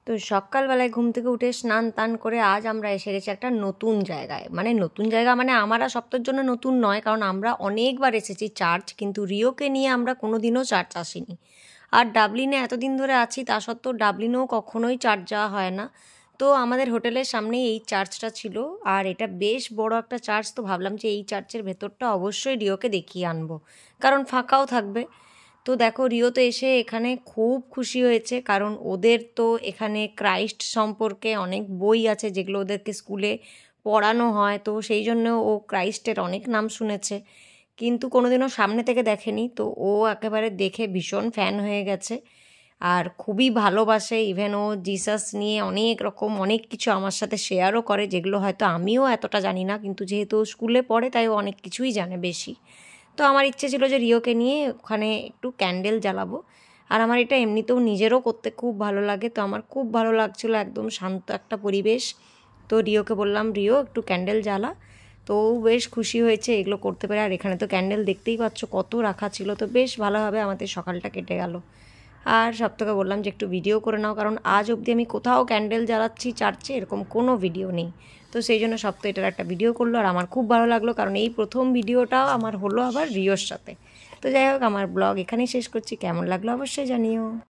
তো সকালবেলায় ঘুম থেকে উঠে স্নান টান করে আজ আমরা এসে গেছি একটা নতুন জায়গায়। নতুন জায়গা আমরা সপ্তাহের জন্য নতুন নয়, কারণ আমরা অনেকবার এসেছি চার্চ, কিন্তু রিওকে নিয়ে আমরা কোনোদিনও চার্চ আসিনি। আর ডাবলিনে এতদিন ধরে আছি, তা সত্ত্বেও ডাবলিনেও কখনোই চার্চ যাওয়া হয় না। তো আমাদের হোটেলের সামনেই এই চার্চটা ছিল, আর এটা বেশ বড় একটা চার্চ। তো ভাবলাম যে এই চার্চের ভেতরটা অবশ্যই রিওকে দেখিয়ে আনবো, কারণ ফাঁকাও থাকবে। তো দেখো, রিও তো এসে এখানে খুব খুশি হয়েছে, কারণ ওদের তো এখানে ক্রাইস্ট সম্পর্কে অনেক বই আছে যেগুলো ওদেরকে স্কুলে পড়ানো হয়, তো সেই জন্য ও ক্রাইস্টের অনেক নাম শুনেছে, কিন্তু কোনোদিনও সামনে থেকে দেখেনি। তো ও একেবারে দেখে ভীষণ ফ্যান হয়ে গেছে আর খুবই ভালোবাসে। ইভেন ও জিসাস নিয়ে অনেক কিছু আমার সাথে শেয়ারও করে, যেগুলো হয়তো আমিও এতটা জানি না, কিন্তু যেহেতু স্কুলে পড়ে তাই ও অনেক কিছুই জানে বেশি। তো আমার ইচ্ছে ছিল যে রিওকে নিয়ে ওখানে একটু ক্যান্ডেল জ্বালাবো। আর আমার এটা এমনিতেও নিজেরও করতে খুব ভালো লাগে, তো আমার খুব ভালো লাগছিলো, একদম শান্ত একটা পরিবেশ। তো রিওকে বললাম, রিও একটু ক্যান্ডেল জ্বালা। তো ও বেশ খুশি হয়েছে এগুলো করতে পেরে। আর এখানে তো ক্যান্ডেল দেখতেই পাচ্ছ কত রাখা ছিল, তো বেশ ভালোভাবে আমাদের সকালটা কেটে গেল। আর সব থেকে বললাম যে একটু ভিডিও করে নাও, কারণ আজ অবধি আমি কোথাও ক্যান্ডেল জ্বালাচ্ছি চার্চে এরকম কোনো ভিডিও নেই। তো সেই জন্য সব তো এটার একটা ভিডিও করলো, আর আমার খুব ভালো লাগলো, কারণ এই প্রথম ভিডিওটাও আমার হলো আবার রিওর সাথে। তো যাই হোক, আমার ব্লগ এখানেই শেষ করছি। কেমন লাগলো অবশ্যই জানিও।